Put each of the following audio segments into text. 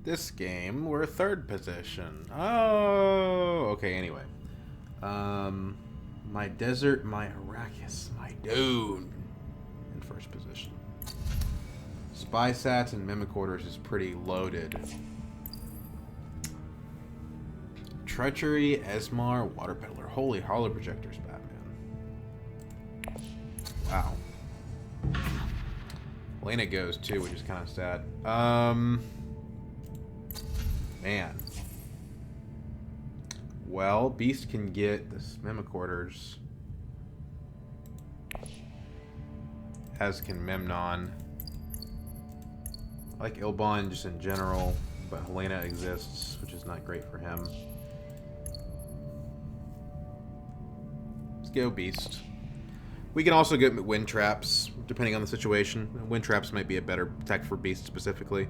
This game, we're third position. Oh, okay, anyway. My desert, my Arrakis, my Dune in first position. Spy Sats and Mimic Orders is pretty loaded. Treachery, Esmar, Water Peddler. Holy Holo Projectors, Batman. Wow. Lena goes too, which is kind of sad. Man. Well, Beast can get this Mimic Orders. As can Memnon. I like Ilbon just in general, but Helena exists, which is not great for him. Let's go Beast. We can also get Wind Traps, depending on the situation. Wind Traps might be a better tech for Beast specifically.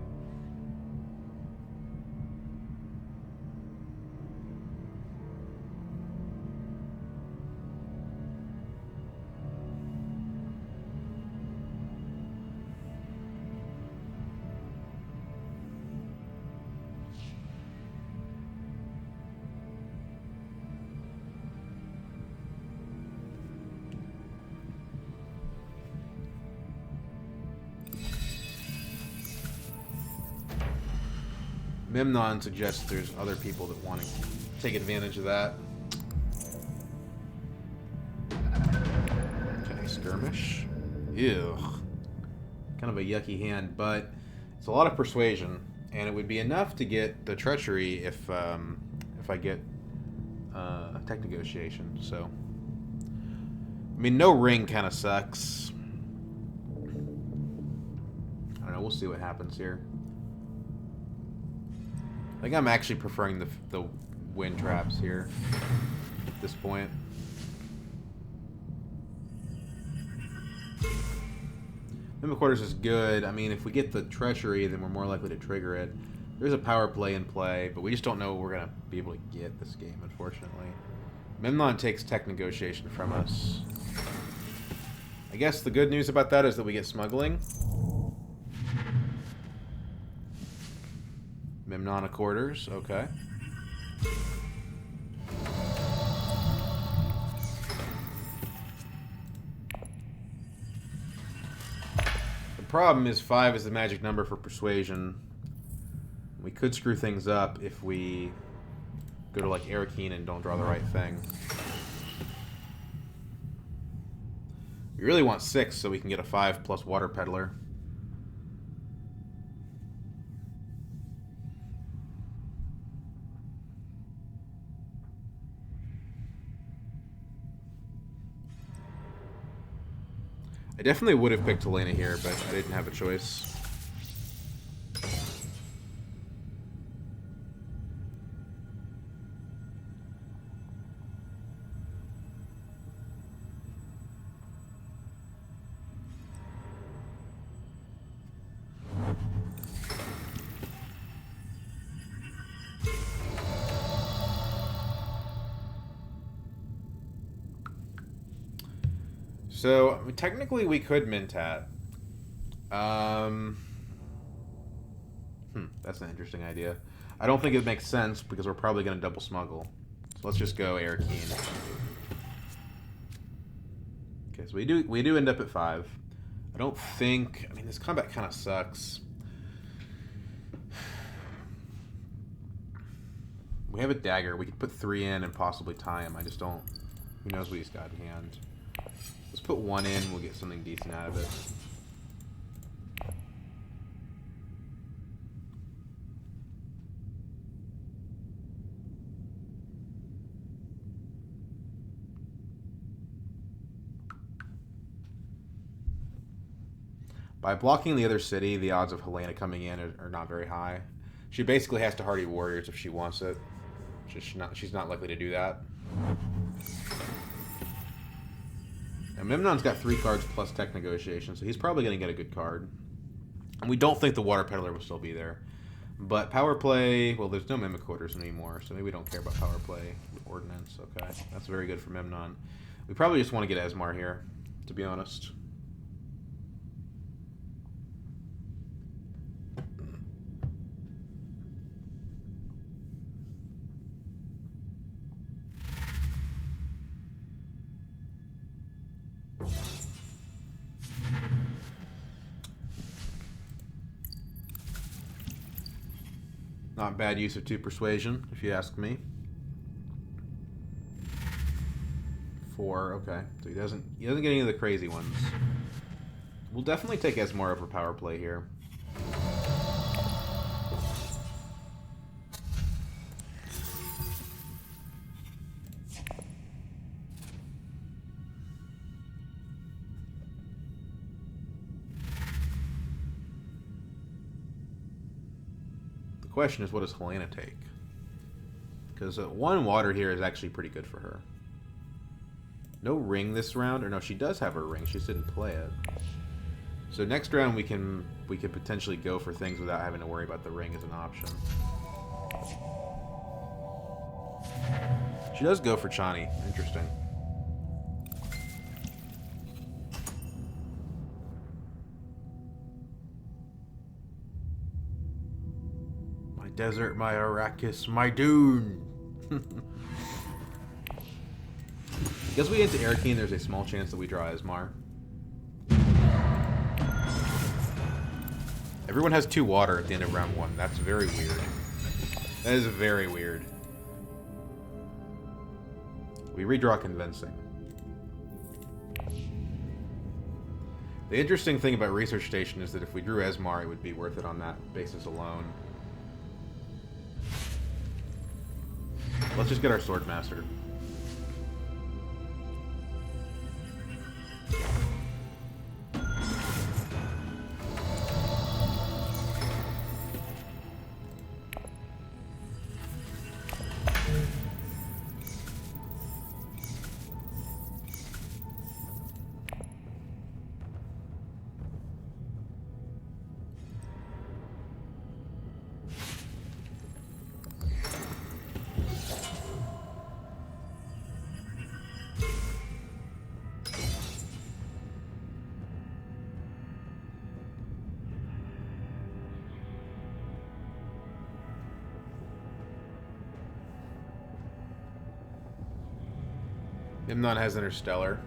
Memnon suggests there's other people that want to take advantage of that. Okay, Skirmish. Ew. Kind of a yucky hand, but it's a lot of persuasion, and it would be enough to get the treachery if I get tech negotiation. So, I mean, no ring kind of sucks. I don't know. We'll see what happens here. I think I'm actually preferring the Wind Traps here at this point. Mimic Quarters is good. I mean, if we get the Treachery, then we're more likely to trigger it. There's a power play in play, but we just don't know what we're going to be able to get this game, unfortunately. Memnon takes tech negotiation from us. I guess the good news about that is that we get smuggling. Memnon Quarters, okay. The problem is 5 is the magic number for persuasion. We could screw things up if we go to like Arakeen and don't draw the right thing. We really want 6 so we can get a 5 plus Water Peddler. I definitely would have picked Helena here, but I didn't have a choice. So, I mean, technically we could Mintat. That's an interesting idea. I don't think it makes sense because we're probably going to double smuggle. So let's just go Arakeen. Okay, so we do end up at 5. I don't think... I mean, this combat kind of sucks. We have a dagger. We could put 3 in and possibly tie him. I just don't... Who knows what he's got in hand. Let's put 1 in, we'll get something decent out of it. By blocking the other city, the odds of Helena coming in are not very high. She basically has to hardy warriors if she wants it. She's not likely to do that. And Memnon's got 3 cards plus tech negotiation, so he's probably going to get a good card. And we don't think the Water Peddler will still be there. But power play, well, there's no Mimic Quarters anymore, so maybe we don't care about power play. Ordnance, okay. That's very good for Memnon. We probably just want to get Esmar here, to be honest. Not bad use of 2 persuasion, if you ask me. 4, okay. So he doesn't get any of the crazy ones. We'll definitely take Esmar over power play here. The question is, what does Helena take? Because 1 water here is actually pretty good for her. No ring this round, or no, she does have her ring. She just didn't play it. So next round we can potentially go for things without having to worry about the ring as an option. She does go for Chani. Interesting. My desert, my Arrakis, my dune. Because we get into Arakeen, there's a small chance that we draw Esmar. Everyone has 2 water at the end of round 1. That's very weird. That is very weird. We redraw Convincing. The interesting thing about Research Station is that if we drew Esmar, it would be worth it on that basis alone. Let's just get our Swordmaster. Nimnon has Interstellar.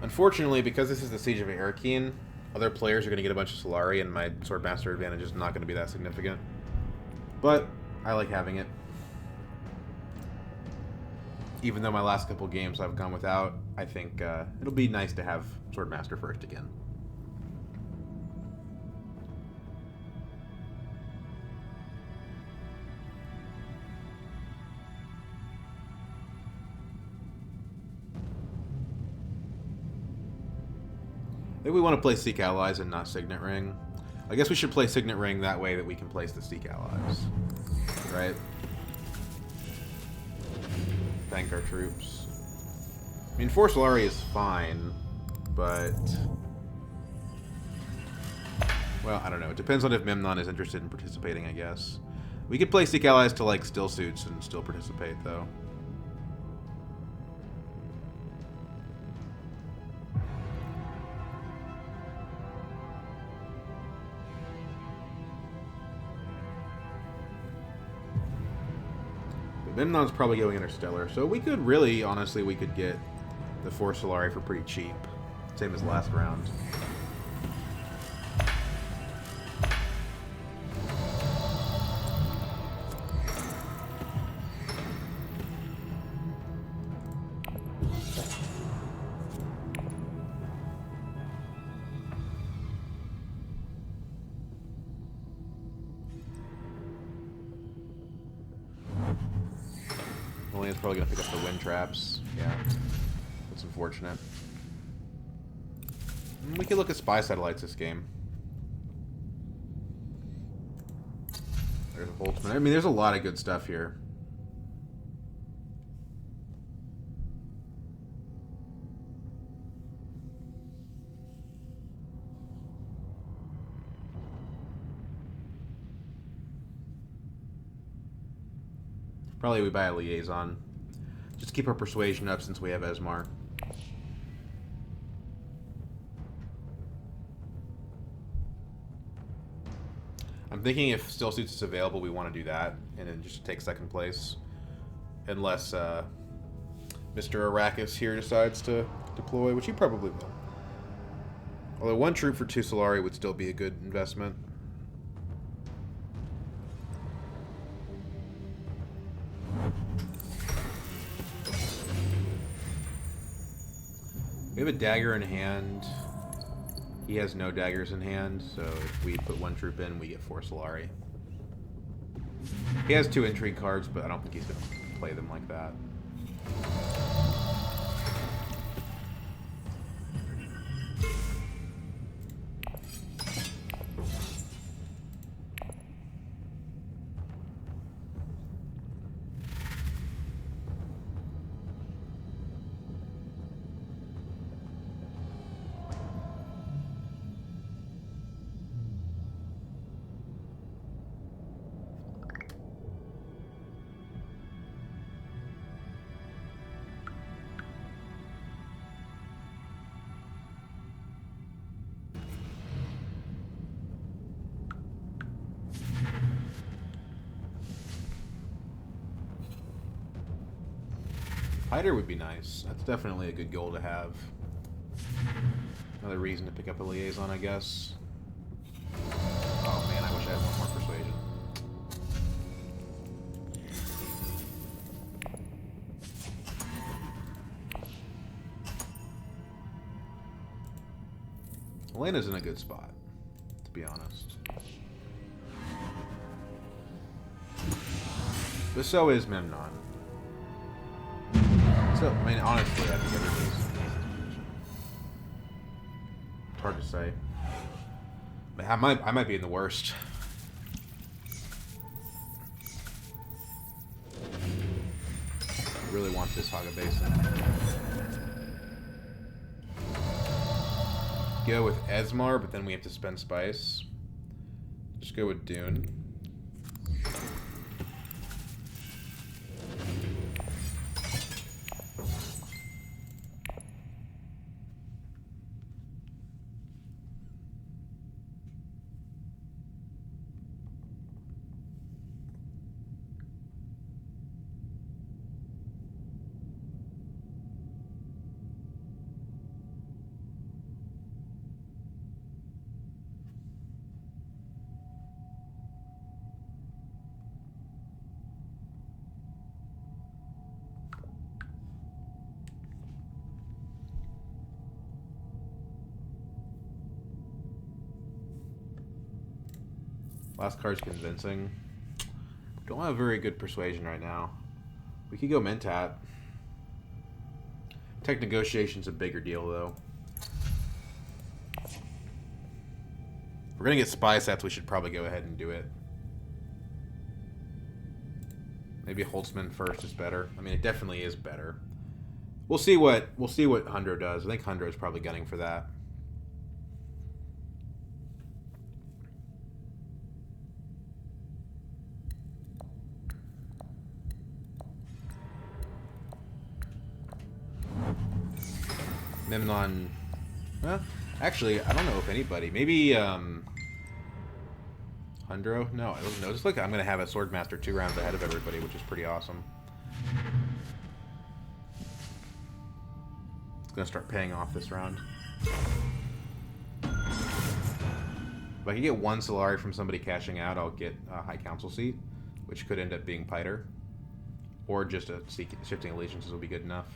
Unfortunately, because this is the Siege of Arakeen, other players are going to get a bunch of Solari, and my Swordmaster advantage is not going to be that significant. But I like having it. Even though my last couple games I've gone without, I think it'll be nice to have Swordmaster first again. I think we want to play Seek Allies and not Signet Ring. I guess we should play Signet Ring that way that we can place the Seek Allies. Right? Thank our troops. I mean, 4 Solari is fine, but... well, I don't know. It depends on if Memnon is interested in participating, I guess. We could play Seek Allies to, like, Still Suits and still participate, though. Memnon's probably going Interstellar, so we could really, honestly, we could get the 4 Solari for pretty cheap. Same as last round. It's probably going to pick up the wind traps. Yeah. That's unfortunate. We could look at spy satellites this game. There's a Boltzmann. I mean, there's a lot of good stuff here. Probably we buy a liaison. Just keep our persuasion up since we have Esmar. I'm thinking if Still Suits is available, we want to do that, and then just take 2nd place. Unless Mr. Arrakis here decides to deploy, which he probably will. Although 1 troop for 2 Solari would still be a good investment. We have a dagger in hand. He has no daggers in hand, so if we put one troop in, we get 4 Solari. He has 2 intrigue cards, but I don't think he's going to play them like that. Hider would be nice. That's definitely a good goal to have. Another reason to pick up a liaison, I guess. Oh man, I wish I had one more persuasion. Elena's in a good spot, to be honest. But so is Memnon. So, I mean, honestly, I think everybody's in this situation. It's hard to say. But I might be in the worst. I really want this Haga Basin. Go with Esmar, but then we have to spend spice. Just go with Dune. Last card's convincing. Don't have very good persuasion right now. We could go Mentat. Tech negotiation's a bigger deal, though. If we're gonna get spy sets, we should probably go ahead and do it. Maybe Holtzman first is better. I mean, it definitely is better. We'll see what Hundro does. I think Hundro's probably gunning for that. Memnon. Well, actually, I don't know if anybody. Maybe Hundro? No, I don't know. Just look, I'm gonna have a Swordmaster 2 rounds ahead of everybody, which is pretty awesome. It's gonna start paying off this round. If I can get 1 Solari from somebody cashing out, I'll get a High Council seat, which could end up being Piter. Or just a Shifting Allegiances will be good enough.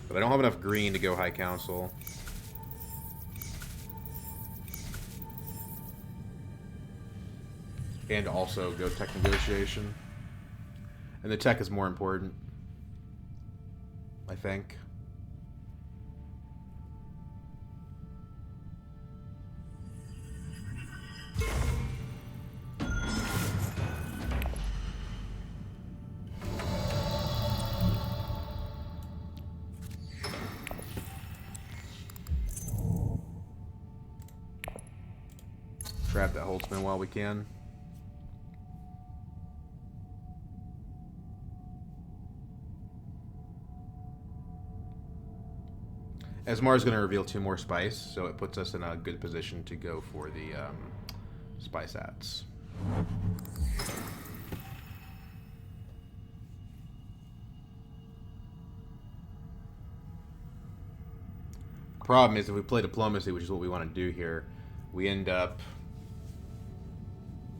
But I don't have enough green to go High Council. And also go Tech Negotiation. And the tech is more important, I think. Grab that Holtzman while we can. Esmar is going to reveal 2 more spice, so it puts us in a good position to go for the spice hats. Problem is, if we play diplomacy, which is what we want to do here, we end up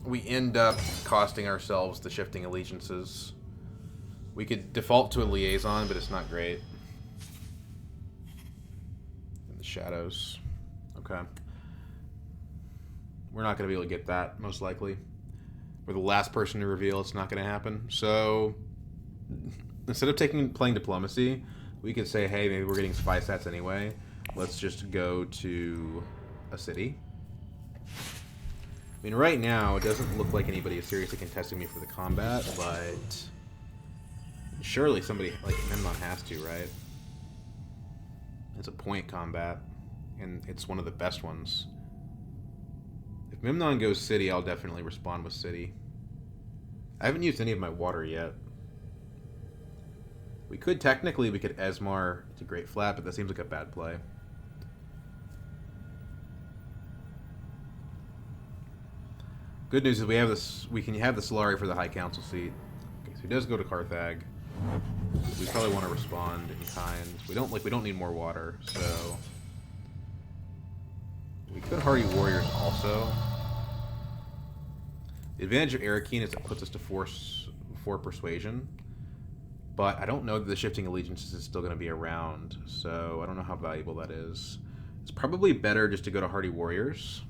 we end up costing ourselves the shifting allegiances. We could default to a liaison, but it's not great. In the shadows. Okay. We're not going to be able to get that, most likely. We're the last person to reveal. It's not going to happen. So, instead of playing diplomacy, we could say, hey, maybe we're getting spy stats anyway. Let's just go to a city. I mean, right now, it doesn't look like anybody is seriously contesting me for the combat, but surely somebody, like, Memnon has to, right? It's a point combat, and it's one of the best ones. If Memnon goes city, I'll definitely respond with city. I haven't used any of my water yet. We could Esmar to Great Flat, but that seems like a bad play. Good news is we can have the Solari for the High Council seat. Okay, so he does go to Carthage. We probably want to respond in kind. We don't need more water, so we could Hardy Warriors also. The advantage of Arakeen is it puts us to four persuasion, but I don't know that the shifting allegiances is still going to be around, so I don't know how valuable that is. It's probably better just to go to Hardy Warriors.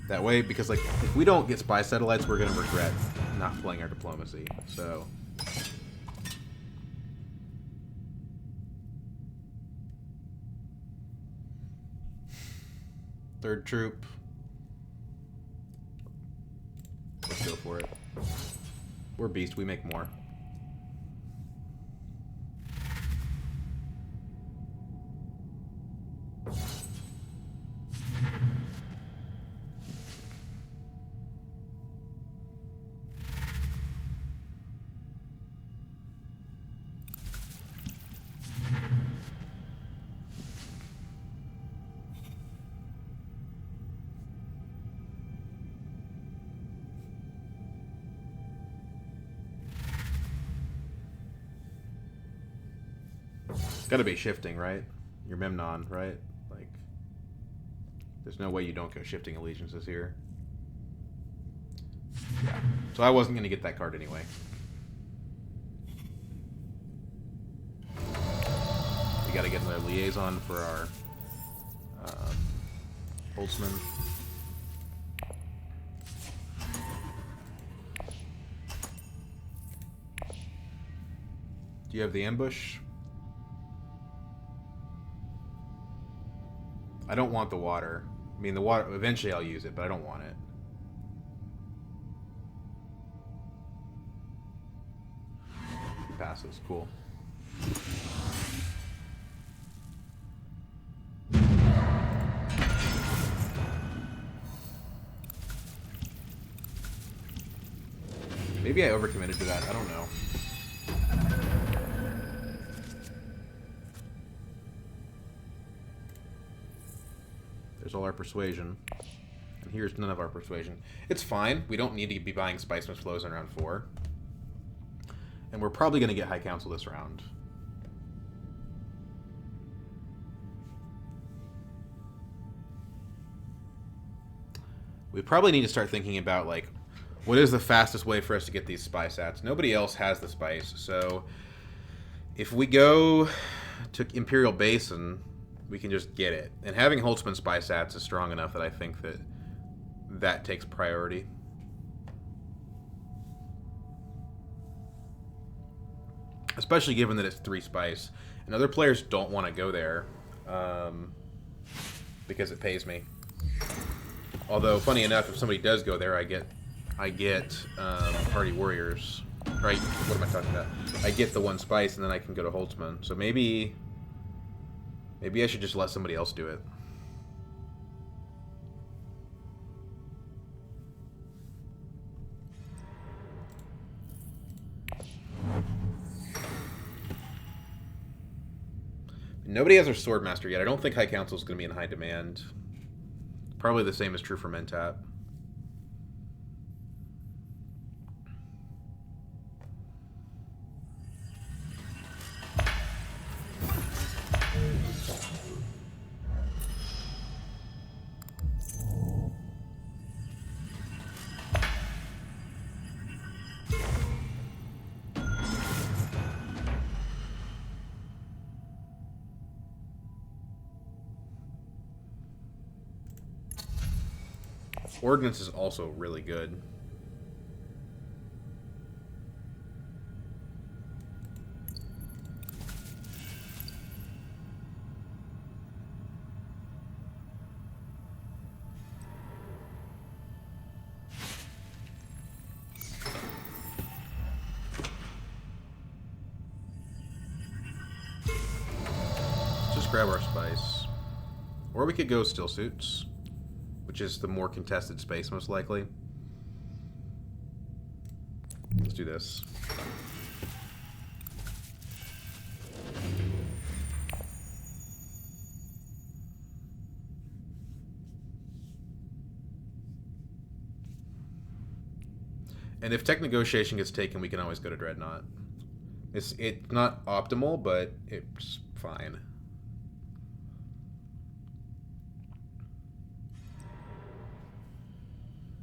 That way, because like if we don't get spy satellites, we're gonna regret not playing our diplomacy. So third troop. Let's go for it. We're beast, we make more. It's gotta be shifting, right? You're Memnon, right? Like, there's no way you don't go shifting allegiances here. Yeah. So I wasn't gonna get that card anyway. We gotta get another liaison for our Holtzman. Do you have the ambush? I don't want the water. I mean, the water, eventually I'll use it, but I don't want it. He passes. Cool. Maybe I overcommitted to that. I don't know. There's all our persuasion. And here's none of our persuasion. It's fine. We don't need to be buying Spice-Smith Flows in round 4. And we're probably going to get High Council this round. We probably need to start thinking about, like, what is the fastest way for us to get these spy sats? Nobody else has the spice, so if we go to Imperial Basin, we can just get it. And having Holtzman spy sats is strong enough that I think that takes priority. Especially given that it's 3 spice. And other players don't want to go there because it pays me. Although, funny enough, if somebody does go there, I get Hardy Warriors. Right? What am I talking about? I get the 1 spice, and then I can go to Holtzman. So maybe I should just let somebody else do it. Nobody has their Swordmaster yet. I don't think High Council is going to be in high demand. Probably the same is true for Mentat. Ordnance is also really good. Just grab our spice. Or we could go Still Suits, which is the more contested space, most likely. Let's do this. And if tech negotiation gets taken, we can always go to Dreadnought. It's not optimal, but it's fine.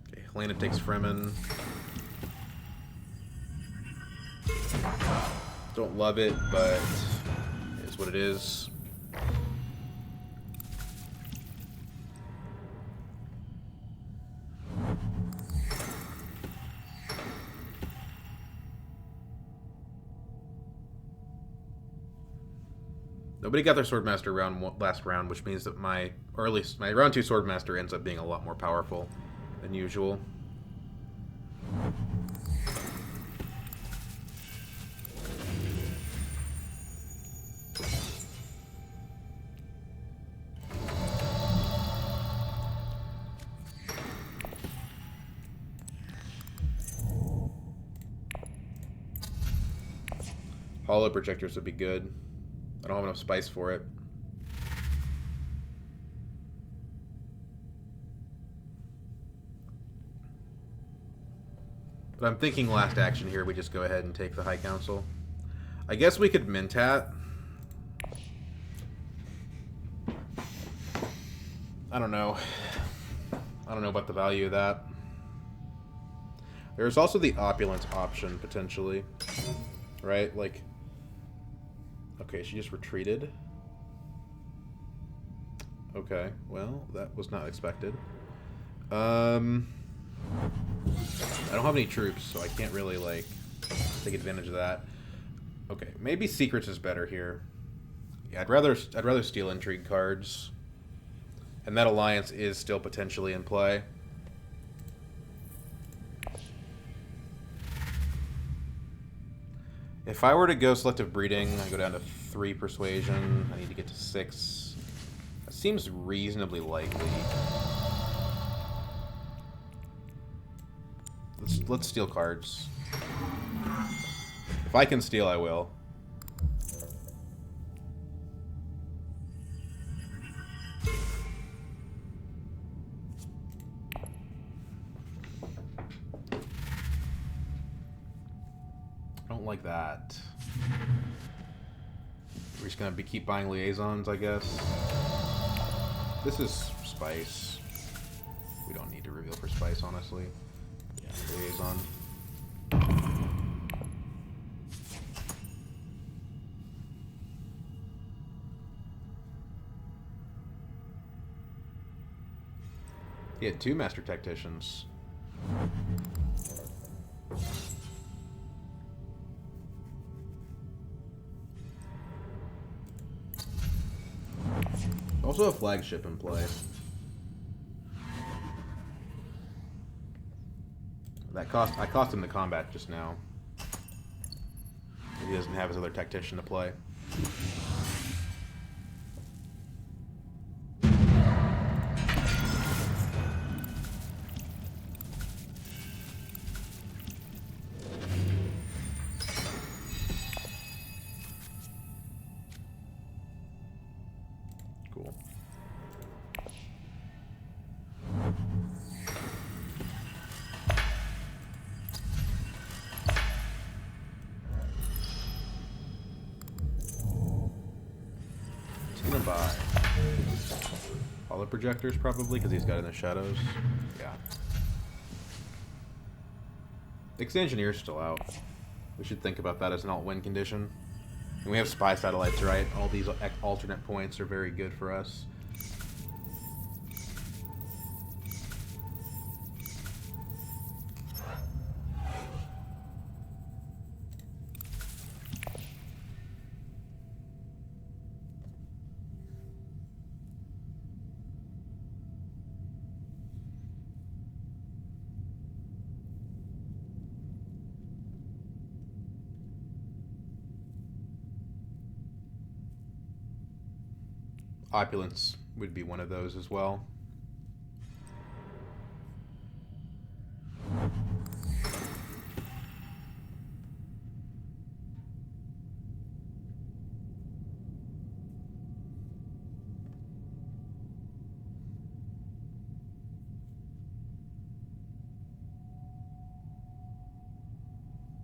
Okay, Helena takes Fremen. Don't love it, but it is what it is. Nobody got their Swordmaster last round, which means that my round 2 Swordmaster ends up being a lot more powerful than usual. Hollow projectors would be good. I don't have enough spice for it. But I'm thinking last action here, we just go ahead and take the High Council. I guess we could Mentat. I don't know. I don't know about the value of that. There's also the Opulence option, potentially. Right? Like... Okay, she just retreated. Okay, well, that was not expected. I don't have any troops, so I can't really, like, take advantage of that. Okay, maybe Secrets is better here. Yeah, I'd rather steal Intrigue cards. And that alliance is still potentially in play. If I were to go Selective Breeding, I go down to 3 Persuasion. I need to get to 6. That seems reasonably likely. Let's steal cards. If I can steal, I will. Like that. We're just gonna keep buying liaisons, I guess. This is spice. We don't need to reveal for spice, honestly. Yeah, liaison. He had 2 Master Tacticians. Also a flagship in play. I cost him the combat just now. He doesn't have his other tactician to play. Cool. Gonna buy all the projectors probably because he's got in the shadows. Yeah. Ix Engineer's still out. We should think about that as an alt-win condition. And we have spy satellites, right? All these alternate points are very good for us. Opulence would be one of those as well.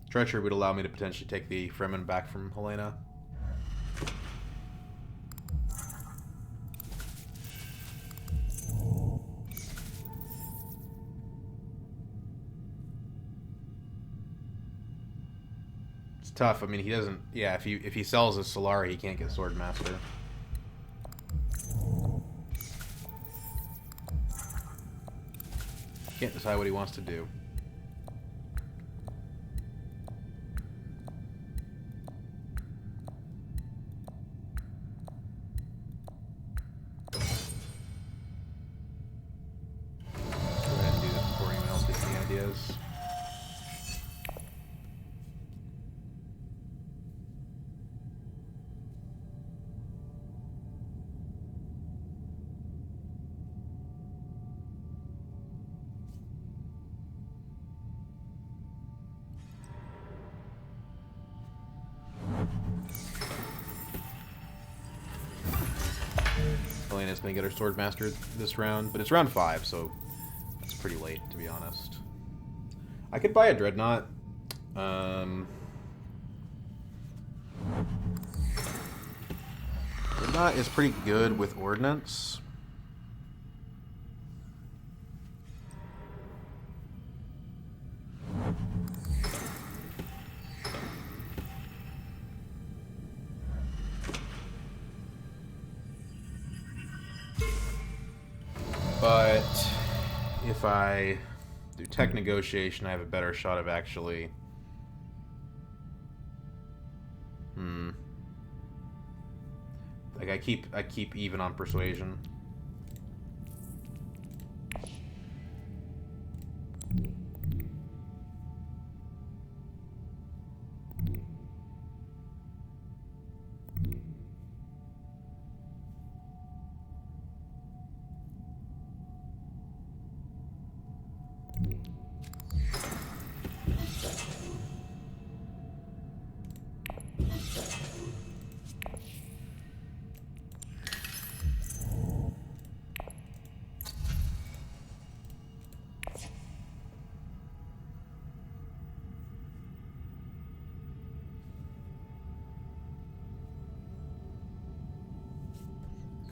Treachery would allow me to potentially take the Fremen back from Helena. It's tough. I mean, he doesn't... Yeah, if he sells his Solara, he can't get Swordmaster. Can't decide what he wants to do. Helena's going to get her Swordmaster this round, but it's round 5, so it's pretty late, to be honest. I could buy a Dreadnought. Dreadnought is pretty good with Ordnance. But if I do tech negotiation, I have a better shot of actually... Like I keep even on persuasion.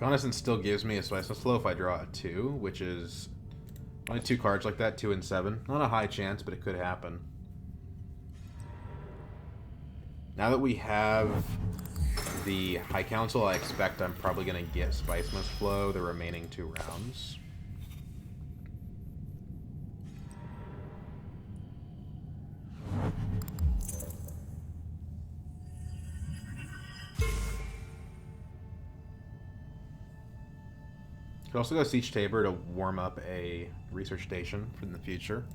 Reconnaissance still gives me a Spice Slow if I draw a 2, which is only 2 cards like that, 2 and 7. Not a high chance, but it could happen. Now that we have the High Council, I expect I'm probably going to get Spice Must Flow the remaining 2 rounds. Could also go Siege Tabor to warm up a research station for the future.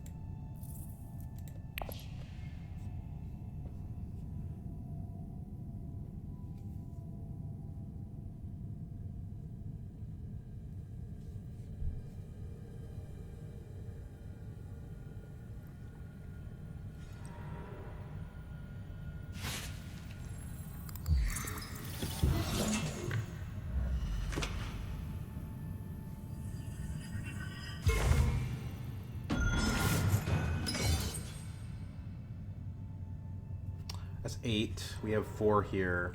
That's 8. We have 4 here.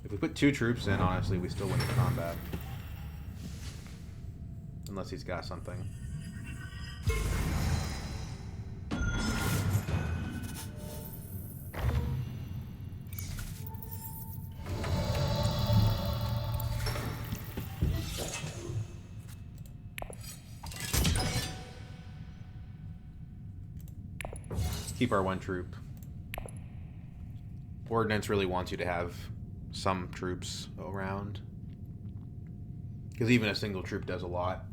If we put 2 troops in, honestly, we still win the combat. Unless he's got something. Keep our 1 troop. Ordnance really wants you to have some troops around. Because even a single troop does a lot.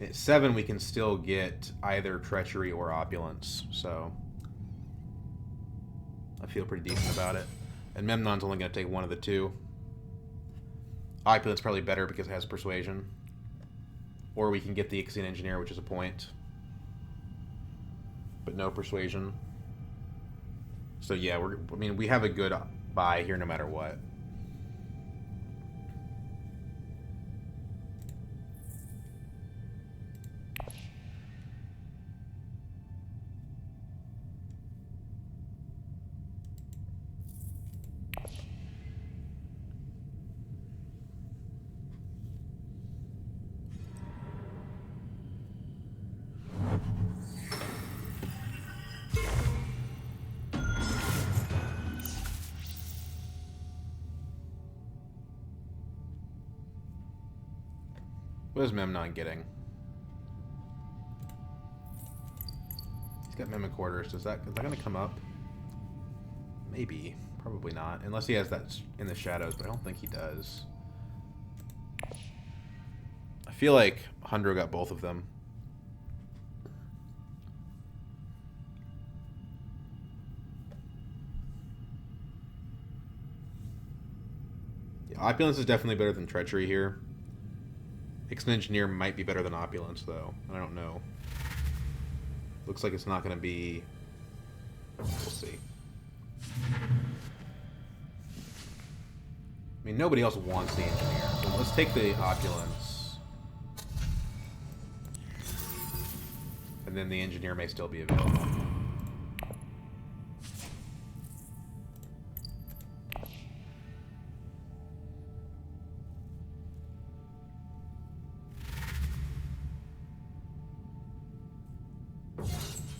At 7, we can still get either treachery or opulence, so I feel pretty decent about it. And Memnon's only going to take one of the two. Opulence probably better because it has persuasion. Or we can get the Ixian Engineer, which is a point. But no persuasion. So yeah, we have a good buy here no matter what. What is Memnon getting? He's got Mimic Orders. Is that going to come up? Maybe. Probably not. Unless he has that in the shadows, but I don't think he does. I feel like Hundro got both of them. Yeah, Opulence is definitely better than Treachery here. Ixian Engineer might be better than Opulence, though. I don't know. Looks like it's not going to be... We'll see. I mean, nobody else wants the Engineer. So let's take the Opulence. And then the Engineer may still be available.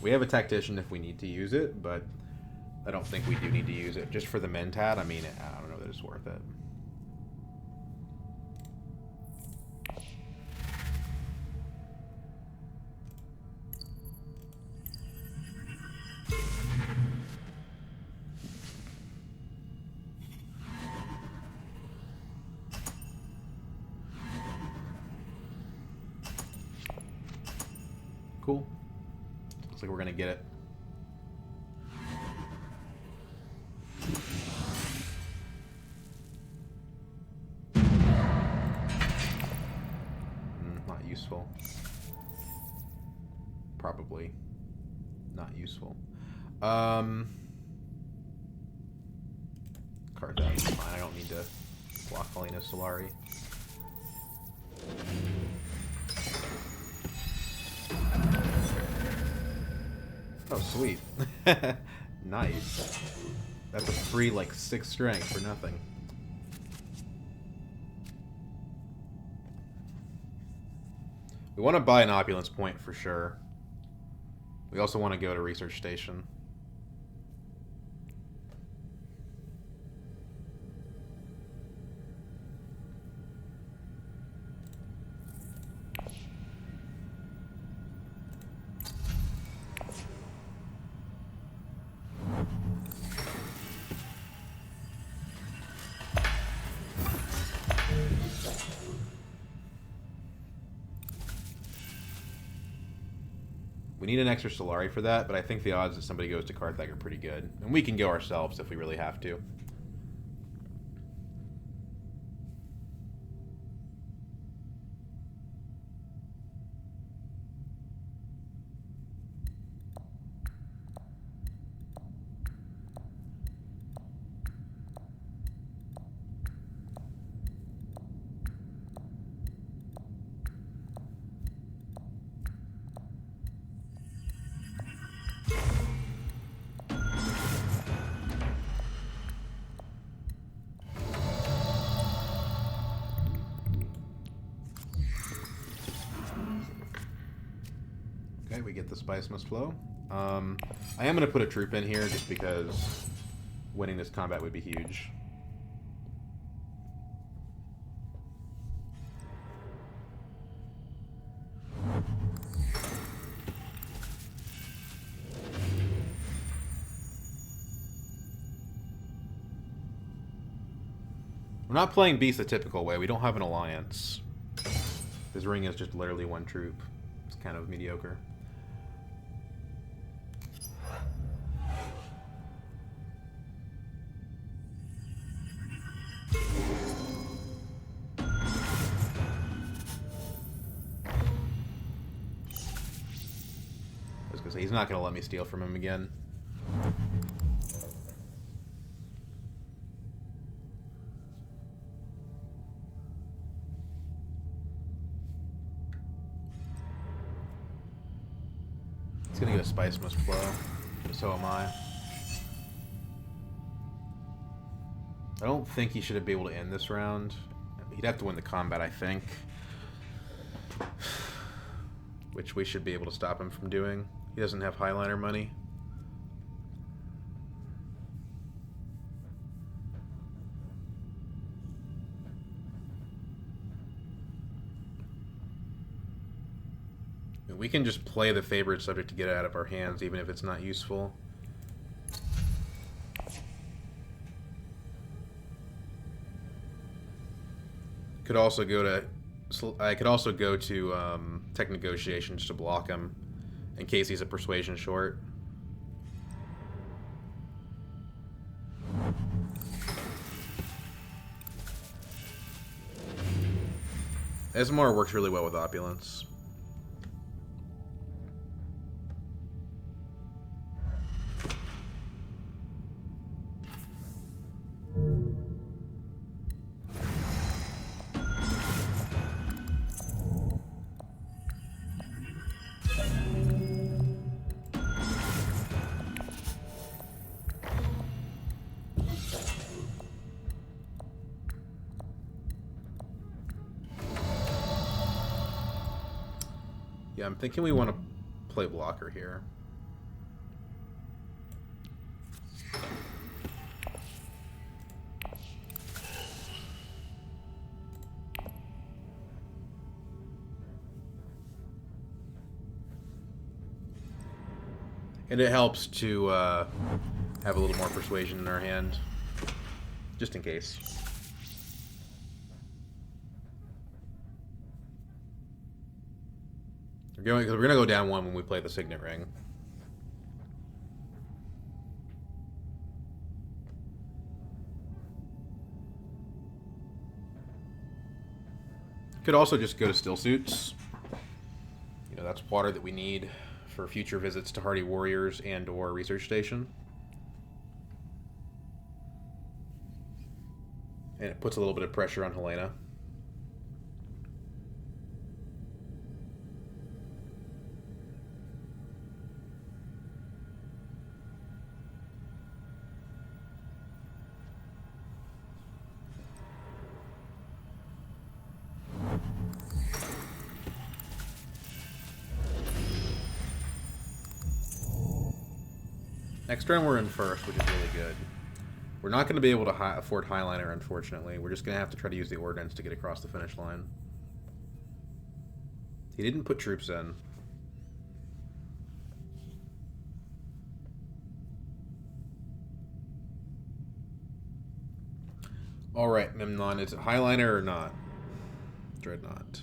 We have a Tactician if we need to use it, but I don't think we do need to use it. Just for the Mentat, I mean, I don't know that it's worth it. Cool. Looks like we're going to get it. Not useful. Probably. Not useful. Carthage is fine. I don't need to block Helena Solari. Oh, sweet. Nice. That's a free, like, 6 strength for nothing. We want to buy an Opulence point for sure. We also want to go to Research Station. We need an extra Solari for that, but I think the odds that somebody goes to Carthage are pretty good. And we can go ourselves if we really have to. Okay, we get the Spice Must Flow. I am going to put a troop in here just because winning this combat would be huge. We're not playing Beast the typical way. We don't have an alliance. This ring is just literally one troop. It's kind of mediocre. I was gonna say, he's not gonna let me steal from him again. He's gonna get a Spice Must Flow. So am I. I don't think he should be able to end this round. He'd have to win the combat, I think. Which we should be able to stop him from doing. He doesn't have Highliner money. We can just play the favorite subject to get it out of our hands, even if it's not useful. Could also go to... I could also go to Tech Negotiation just to block him in case he's a Persuasion short. Esmar works really well with Opulence. Yeah, I'm thinking we want to play blocker here. And it helps to have a little more persuasion in our hand, just in case. We're gonna go down one when we play the Signet Ring. Could also just go to Still Suits. You know, that's water that we need for future visits to Hardy Warriors and or Research Station. And it puts a little bit of pressure on Helena. Next round we're in first, which is really good. We're not going to be able to afford Highliner, unfortunately. We're just going to have to try to use the Ordnance to get across the finish line. He didn't put troops in. Alright, Memnon, is it Highliner or not? Dreadnought.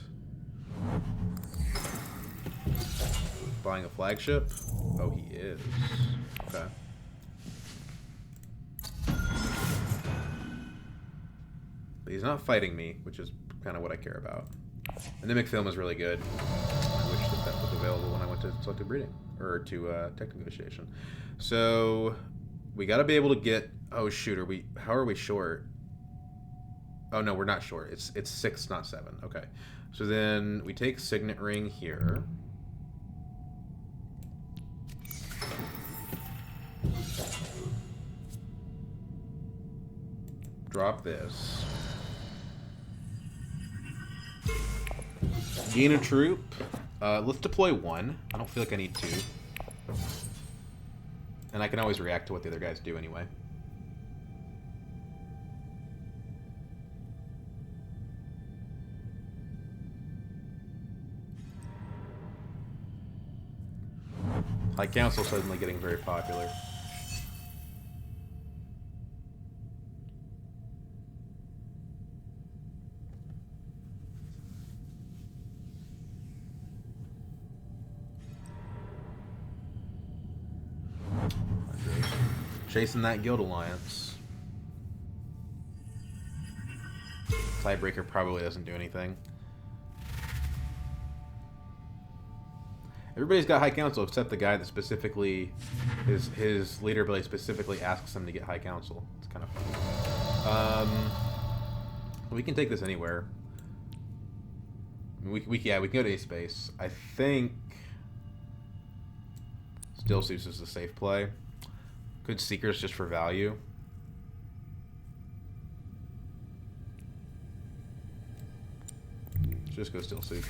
Buying a flagship? Oh, he is. Okay. But he's not fighting me, which is kind of what I care about. Anemic Film is really good. I wish that that was available when I went to Selective Breeding. Or to Tech Negotiation. So, we gotta be able to get... Oh, shoot, how are we short? Oh, no, we're not short. It's 6, not 7. Okay. So then, we take Signet Ring here. Drop this. Gain a troop. Let's deploy 1. I don't feel like I need 2. And I can always react to what the other guys do anyway. High Council suddenly getting very popular. chasing that guild alliance. Tiebreaker probably doesn't do anything. Everybody's got High Council except the guy that specifically, his leader ability specifically asks him to get High Council. It's kind of funny. We can take this anywhere. We can go to a space. I think Still Zeus is a safe play. Good Seekers just for value. Just go Still Zeus.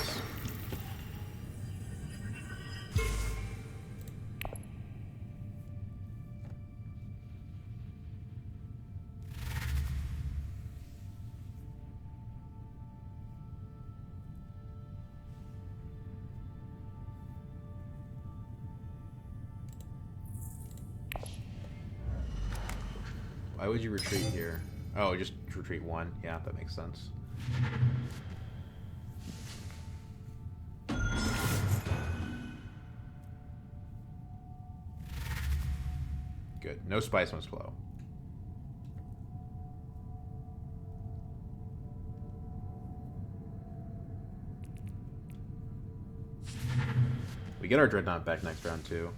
Why would you retreat here? Oh, just retreat one. Yeah, that makes sense. Good. No spice must flow. We get our Dreadnought back next round, too.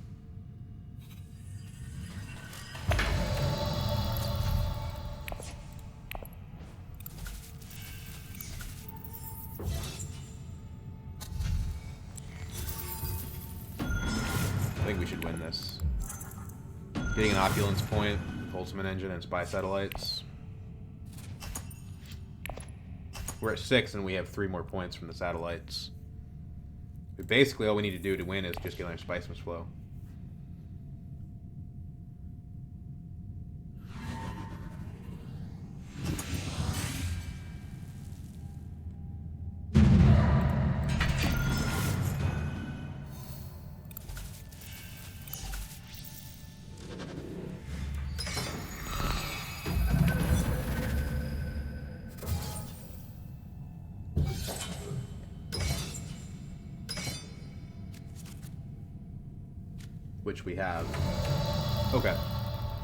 I think we should win this. Getting an opulence point with Ultimate Engine and Spy Satellites. We're at 6 and we have 3 more points from the satellites. But basically all we need to do to win is just get our Spice Must Flow. Which we have. Okay.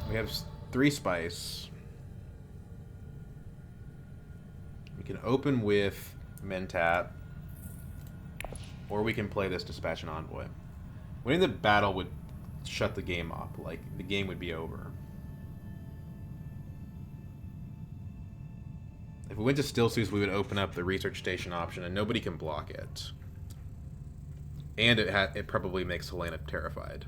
We have 3 spice. We can open with Mentat. Or we can play this Dispatch an Envoy. Winning the battle would shut the game up. Like, the game would be over. If we went to Still Zeus, we would open up the Research Station option, and nobody can block it. And it probably makes Helena terrified.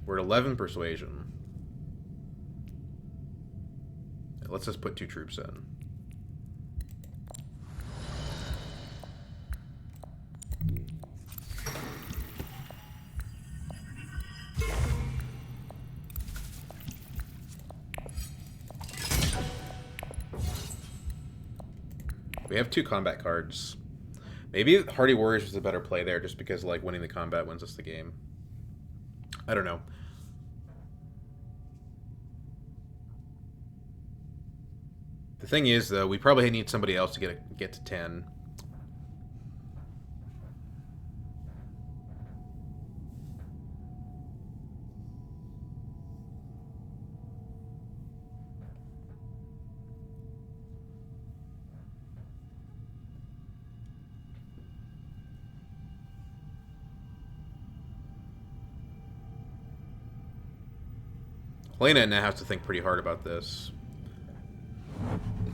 We're at 11 persuasion. Let's just put 2 troops in. We have 2 combat cards. Maybe Hardy Warriors is a better play there just because like winning the combat wins us the game. I don't know. The thing is, though, we probably need somebody else to get to 10. Helena now has to think pretty hard about this.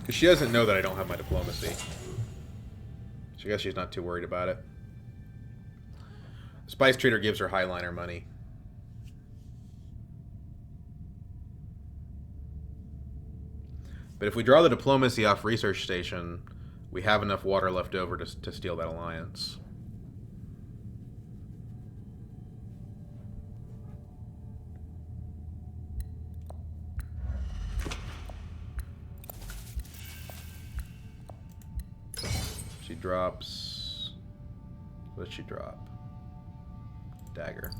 Because she doesn't know that I don't have my diplomacy. So I guess she's not too worried about it. The Spice Trader gives her Highliner money. But if we draw the diplomacy off Research Station, we have enough water left over to steal that alliance. She drops... What does she drop? Dagger.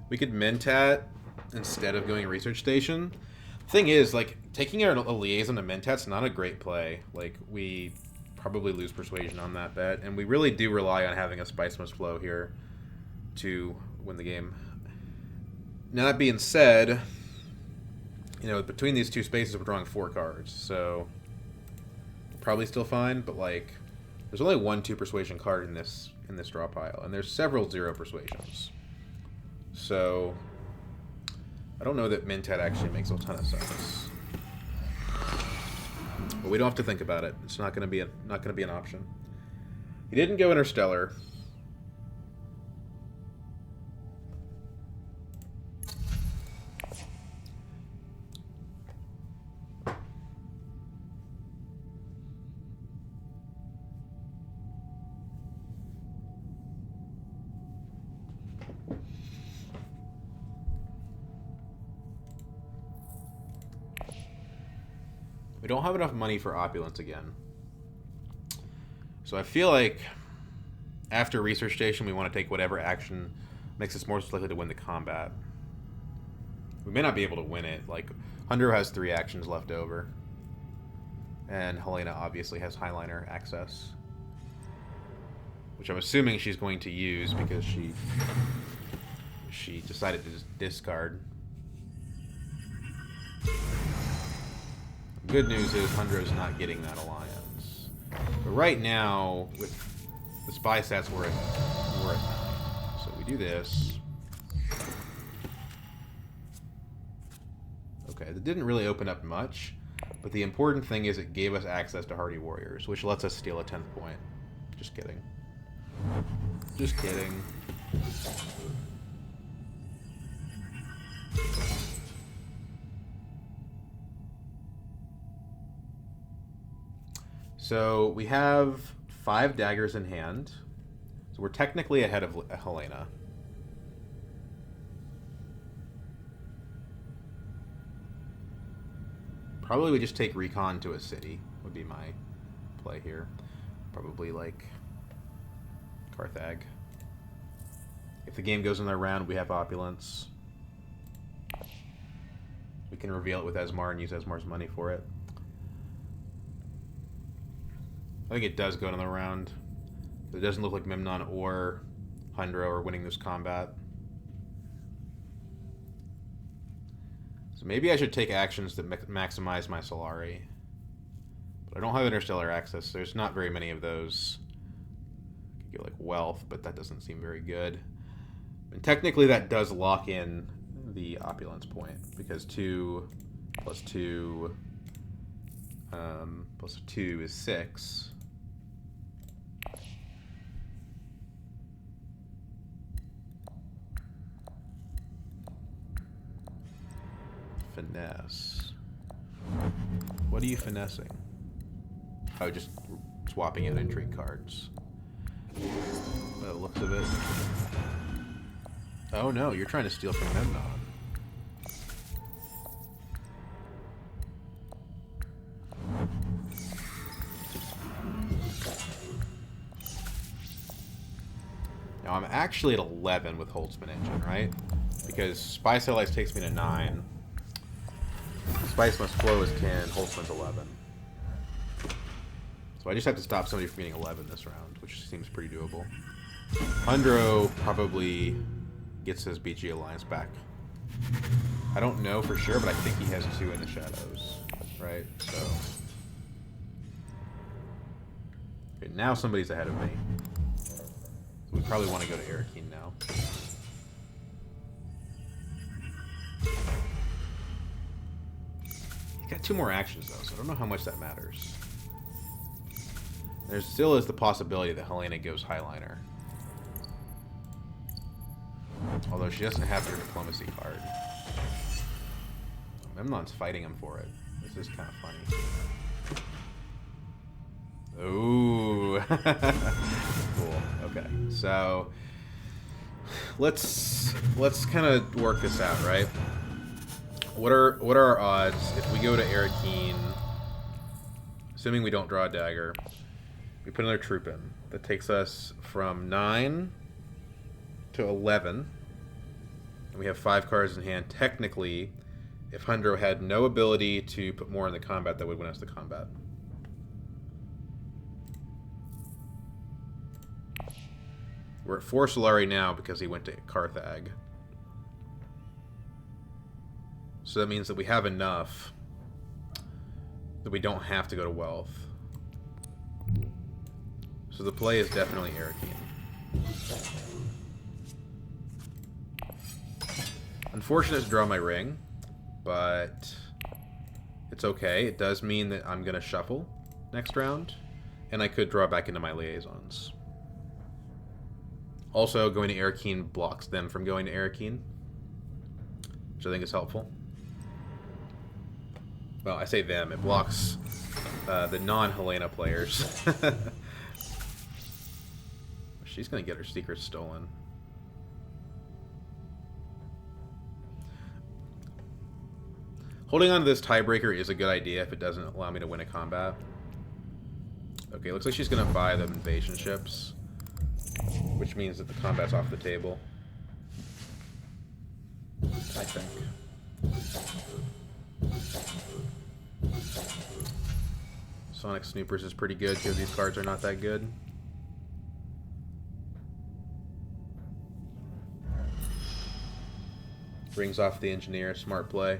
We could Mentat instead of going Research Station. Thing is, like, taking out a liaison to Mentat's not a great play. Like, we probably lose persuasion on that bet, and we really do rely on having a Spice Must Flow here to win the game. Now, that being said, you know, between these two spaces, we're drawing 4 cards, so probably still fine, but, like, there's only 1 2 persuasion card in this draw pile, and there's several 0 persuasions. So I don't know that Mentat actually makes a ton of sense. But we don't have to think about it. It's not going to be an option. He didn't go Interstellar. We don't have enough money for Opulence again. So I feel like after Research Station, we want to take whatever action makes us more likely to win the combat. We may not be able to win it. Like, Hundro has 3 actions left over. And Helena obviously has Highliner access. Which I'm assuming she's going to use because she decided to just discard. Good news is Hundro's not getting that alliance. But right now, with the spy stats, we're at 9. So we do this. Okay, that didn't really open up much, but the important thing is it gave us access to Hardy Warriors, which lets us steal a 10th point. Just kidding. Just kidding. So we have 5 daggers in hand. So we're technically ahead of Helena. Probably we just take Recon to a city, would be my play here. Probably like Carthag. If the game goes another round, we have Opulence. We can reveal it with Esmar and use Esmar's money for it. I think it does go another round. It doesn't look like Memnon or Hundro are winning this combat. So maybe I should take actions that maximize my Solari. But I don't have Interstellar access. There's not very many of those. I could go like Wealth, but that doesn't seem very good. And technically that does lock in the Opulence point, because 2 plus 2 plus 2 is 6. Finesse. What are you finessing? Oh, just swapping out intrigue cards. By the looks of it. Oh no, you're trying to steal from Memnon. Now I'm actually at 11 with Holtzman Engine, right? Because Spy Satellites takes me to 9. Spice Must Flow is 10, Holtzman's 11. So I just have to stop somebody from getting 11 this round, which seems pretty doable. Hundro probably gets his BG Alliance back. I don't know for sure, but I think he has 2 in the shadows, right? So okay, now somebody's ahead of me. So we probably want to go to Arakeen now. Got 2 more actions though, so I don't know how much that matters. There still is the possibility that Helena goes Highliner. Although she doesn't have her diplomacy card. Memnon's fighting him for it. This is kind of funny. Ooh. Cool. Okay. So let's kind of work this out, right? What are our odds if we go to Arakeen, assuming we don't draw a dagger, we put another troop in. That takes us from 9 to 11. And we have 5 cards in hand. Technically, if Hundro had no ability to put more in the combat, that would win us the combat. We're at 4 Solari now because he went to Carthag. So that means that we have enough that we don't have to go to Wealth. So the play is definitely Arakeen. Unfortunate to draw my ring, but it's okay. It does mean that I'm going to shuffle next round, and I could draw back into my liaisons. Also, going to Arakeen blocks them from going to Arakeen, which I think is helpful. Well, I say them. It blocks the non-Helena players. She's going to get her secrets stolen. Holding on to this tiebreaker is a good idea if it doesn't allow me to win a combat. Okay, looks like she's going to buy the invasion ships, which means that the combat's off the table. I think. Sonic Snoopers is pretty good because these cards are not that good. Brings off the engineer, smart play.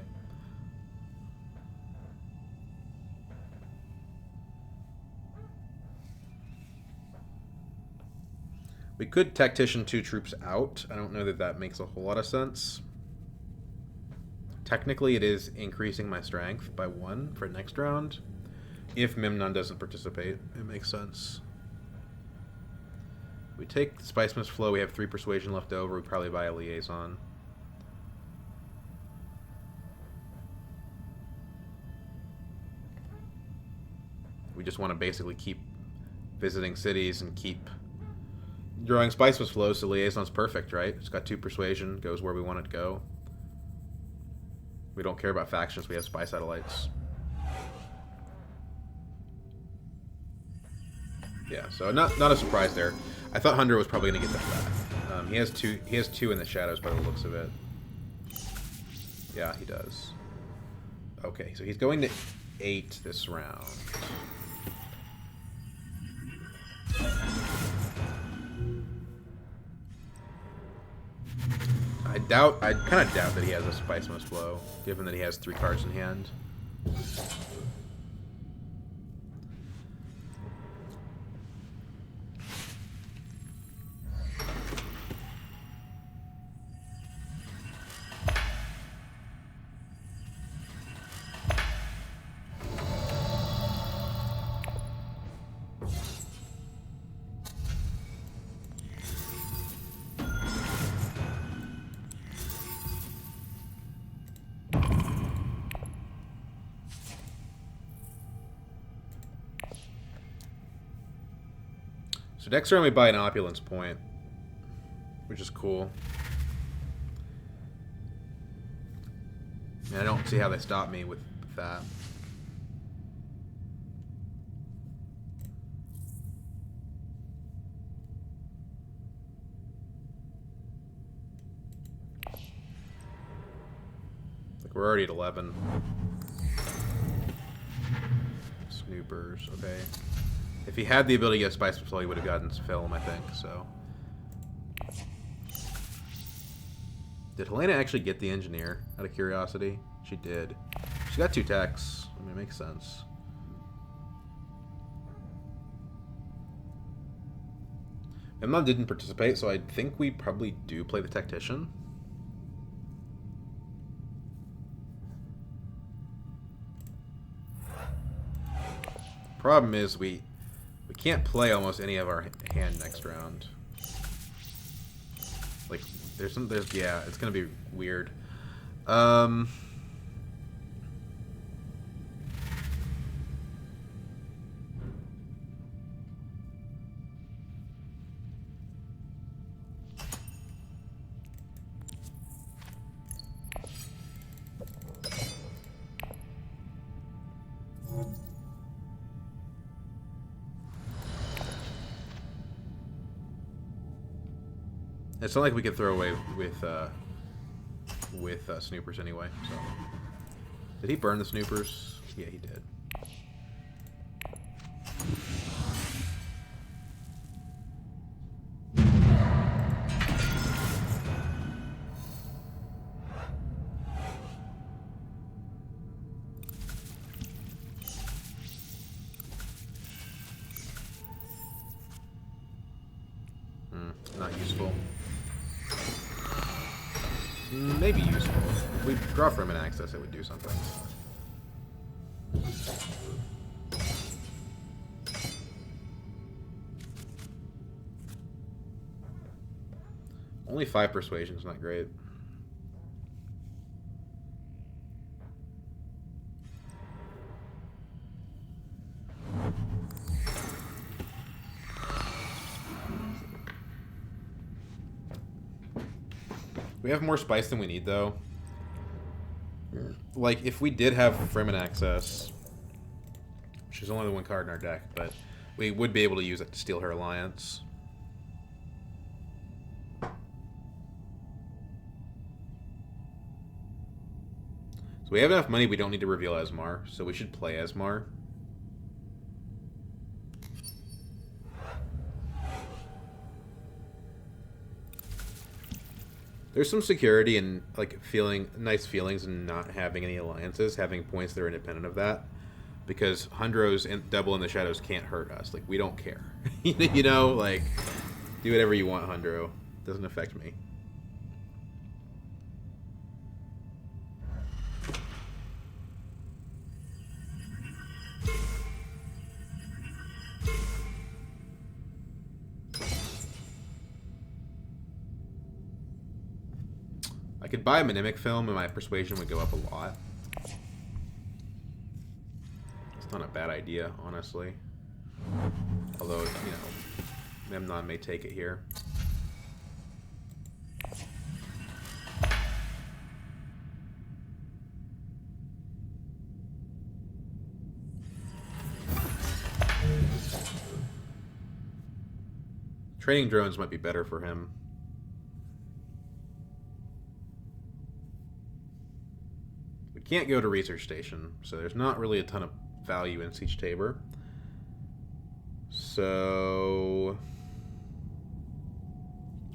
We could tactician 2 troops out. I don't know that that makes a whole lot of sense. Technically, it is increasing my strength by 1 for next round. If Memnon doesn't participate, it makes sense. We take the Spice Mist Flow. We have 3 persuasion left over. We probably buy a liaison. We just want to basically keep visiting cities and keep drawing Spice Mist Flow, so liaison's perfect, right? It's got 2 persuasion, goes where we want it to go. We don't care about factions, we have spy satellites. Yeah, so not a surprise there. I thought Hunter was probably going to get that back. He has two in the shadows by the looks of it. Yeah, he does. Okay, so he's going to 8 this round. I kind of doubt that he has a Spice Mist Flow, given that he has 3 cards in hand. So next round we buy an Opulence Point, which is cool. I mean, I don't see how they stop me with that. Like, we're already at 11. Snoopers, okay. If he had the ability to get Spice Mist Flow, he would have gotten Film, I think, so. Did Helena actually get the Engineer, out of curiosity? She did. She got 2 techs. I mean, it makes sense. Memnon didn't participate, so I think we probably do play the Tactician. Problem is, we can't play almost any of our hand next round. Like, yeah, it's gonna be weird. It's not like we could throw away with Snoopers anyway, so. Did he burn the snoopers? Yeah, he did. Not useful. Maybe useful. If we draw from an access, it would do something. Only 5 persuasion is not great. We have more spice than we need, though. Like, if we did have Fremen access, which is only the 1 card in our deck, but we would be able to use it to steal her alliance. So we have enough money, we don't need to reveal Esmar, so we should play Esmar. There's some security and like feeling nice feelings in not having any alliances, having points that are independent of that, because Hundros and Double in the Shadows can't hurt us. Like, we don't care. You know, like, do whatever you want, Hundro. Doesn't affect me. I could buy a Mnemic film and my persuasion would go up a lot. It's not a bad idea, honestly. Although, you know, Memnon may take it here. Training drones might be better for him. We can't go to research station, so there's not really a ton of value in Siege Tabor. So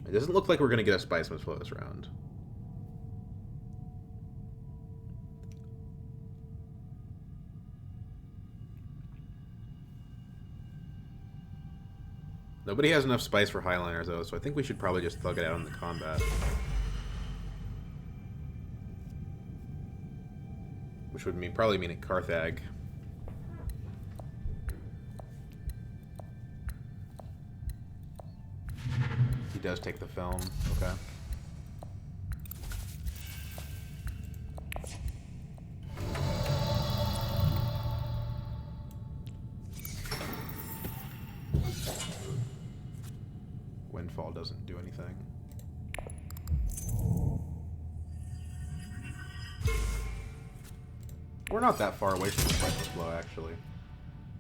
it doesn't look like we're going to get a Spiceman's Flow this round. Nobody has enough spice for Highliners, though, so I think we should probably just thug it out in the combat. Which would probably mean at Carthag. He does take the film. Okay. Windfall doesn't do anything. We're not that far away from the Spiceless Flow, actually.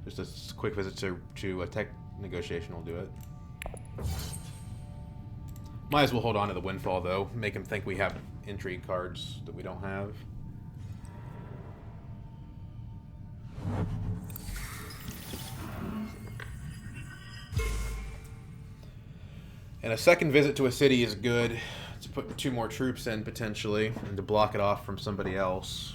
Just a quick visit to a tech negotiation will do it. Might as well hold on to the Windfall, though. Make him think we have intrigue cards that we don't have. And a second visit to a city is good to put 2 more troops in, potentially, and to block it off from somebody else.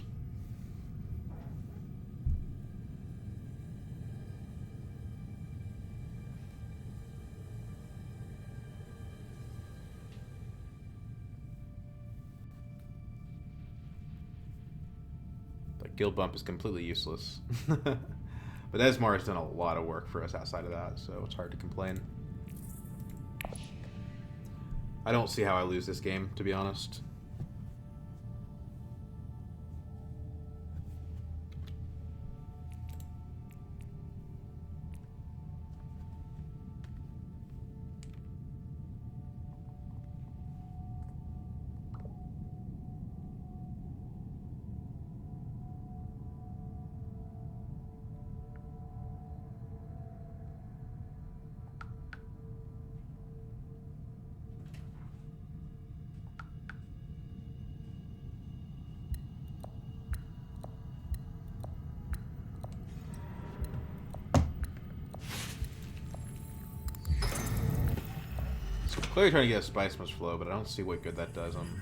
But Guild Bump is completely useless. But Esmar has done a lot of work for us outside of that, so it's hard to complain. I don't see how I lose this game, to be honest. Clearly trying to get a Spice Must Flow, but I don't see what good that does him.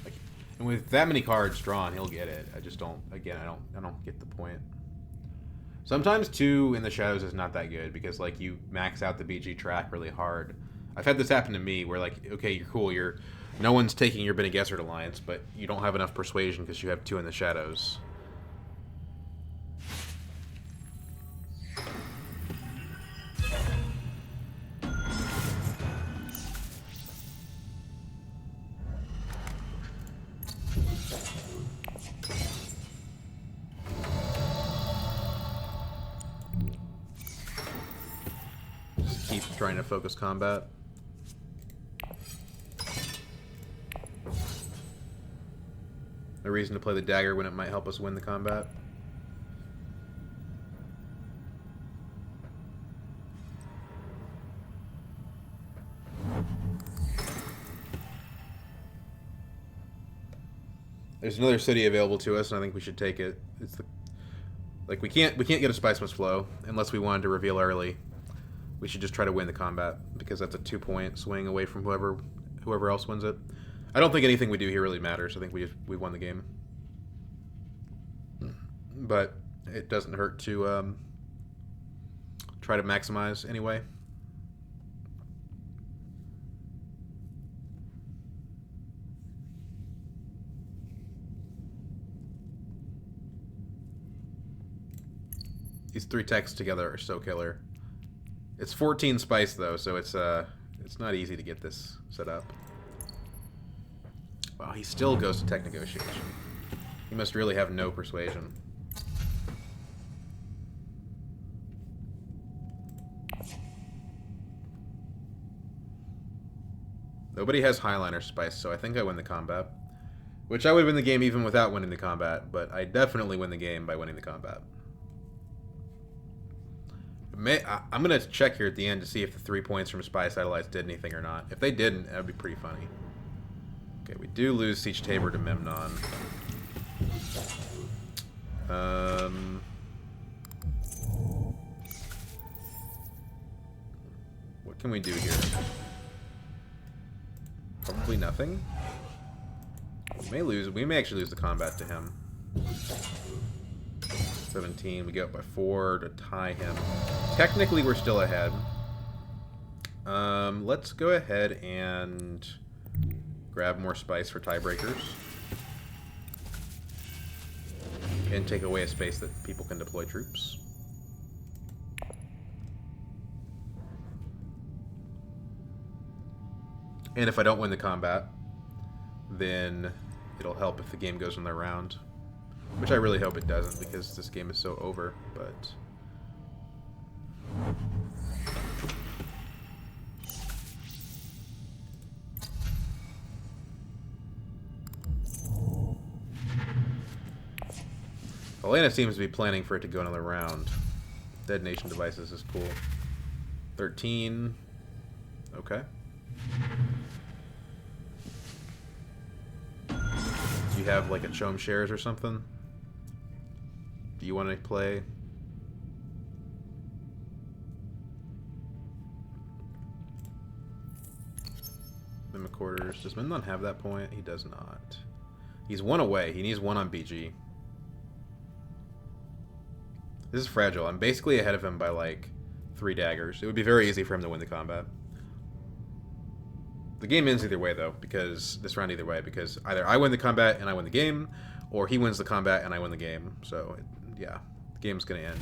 Like, and with that many cards drawn, he'll get it. I just don't. Again, I don't get the point. Sometimes 2 in the shadows is not that good because like you max out the BG track really hard. I've had this happen to me where like, okay, you're cool, no one's taking your Bene Gesserit alliance, but you don't have enough persuasion because you have 2 in the shadows. Just keep trying to focus combat. No reason to play the dagger when it might help us win the combat. There's another city available to us, and I think we should take it. It's the like we can't get a Spice Must Flow unless we wanted to reveal early. We should just try to win the combat because that's a 2-point swing away from whoever else wins it. I don't think anything we do here really matters. I think we won the game, but it doesn't hurt to try to maximize anyway. These 3 texts together are so killer. It's 14 spice though, so it's not easy to get this set up. Wow, he still goes to tech negotiation. He must really have no persuasion. Nobody has Highliner Spice, so I think I win the combat. Which I would win the game even without winning the combat, but I definitely win the game by winning the combat. I'm going to check here at the end to see if the 3 points from Spy Satellites did anything or not. If they didn't, that would be pretty funny. Okay, we do lose Siege Tabor to Memnon. What can we do here? Probably nothing. We may actually lose the combat to him. 17, we get up by 4 to tie him. Technically, we're still ahead. Let's go ahead and grab more spice for tiebreakers. And take away a space that people can deploy troops. And if I don't win the combat, then it'll help if the game goes another round. Which I really hope it doesn't, because this game is so over, but... Elena seems to be planning for it to go another round. Detonation devices is cool. 13. Okay. Do you have like a Chom Shares or something? Do you want to play? Mimic Quarters. Does Memnon have that point? He does not. He's 1 away. He needs 1 on BG. This is fragile. I'm basically ahead of him by like 3 daggers. It would be very easy for him to win the combat. The game ends either way though, because this round either way, because either I win the combat and I win the game, or he wins the combat and I win the game. So yeah, the game's gonna end.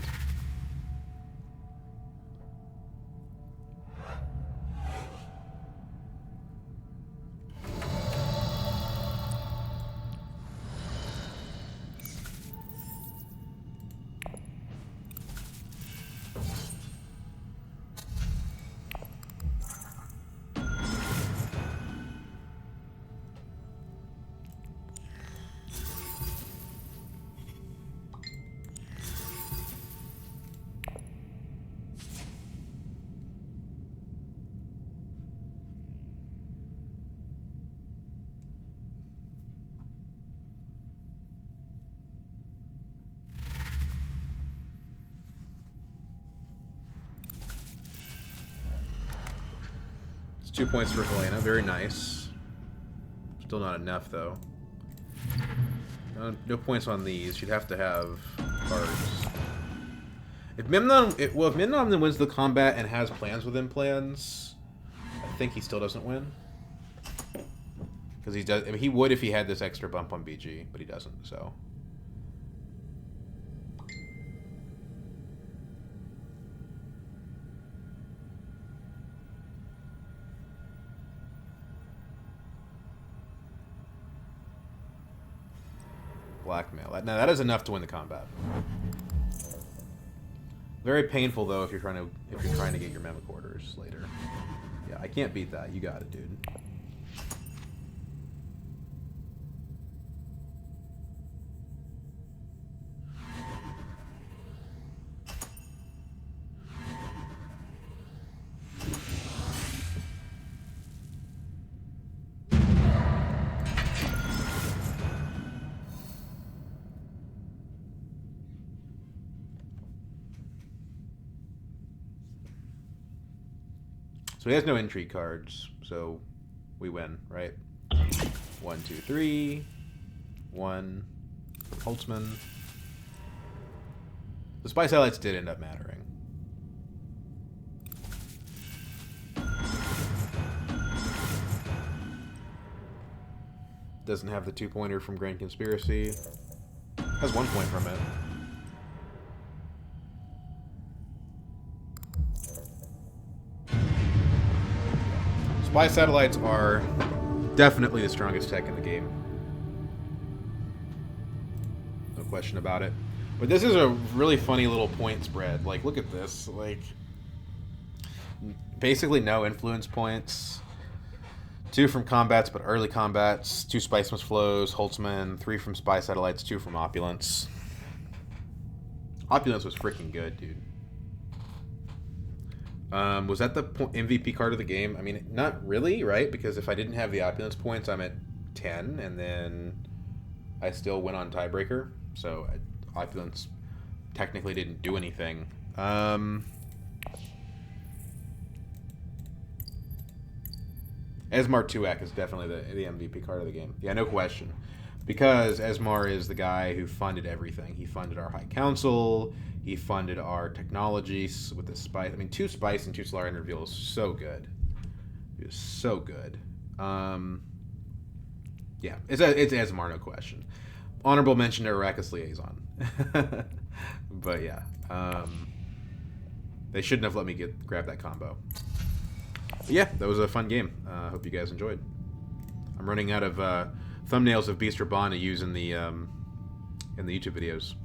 2 points for Helena. Very nice. Still not enough, though. No points on these. She'd have to have cards. If Memnon... if Memnon then wins the combat and has plans within plans, I think he still doesn't win. Because he does... I mean, he would if he had this extra bump on BG, but he doesn't, so... Blackmail. Now that is enough to win the combat. Very painful though if you're trying to get your mimic orders later. Yeah, I can't beat that. You got it, dude. So he has no intrigue cards, so we win, right? 1, 2, 3. 1. Holtzman. The spy satellites did end up mattering. Doesn't have the 2-pointer from Grand Conspiracy. Has 1 point from it. Spy satellites are definitely the strongest tech in the game. No question about it. But this is a really funny little point spread. Like, look at this. Like, basically no influence points. 2 from combats, but early combats. 2 Spiceman's flows, Holtzman. 3 from spy satellites, 2 from opulence. Opulence was freaking good, dude. Was that the MVP card of the game? I mean, not really, right? Because if I didn't have the opulence points, I'm at 10, and then I still went on tiebreaker. So opulence technically didn't do anything. Esmar 2-Ek is definitely the MVP card of the game. Yeah, no question. Because Esmar is the guy who funded everything. He funded our High Council. He funded our technologies with the spice. I mean, 2 spice and 2 Solarian reveal is so good. It is so good. Yeah, it's Esmar, no question. Honorable mention to Arrakis Liaison. But yeah, they shouldn't have let me grab that combo. But yeah, that was a fun game. Hope you guys enjoyed. I'm running out of thumbnails of Beast Rabbah to use in the YouTube videos.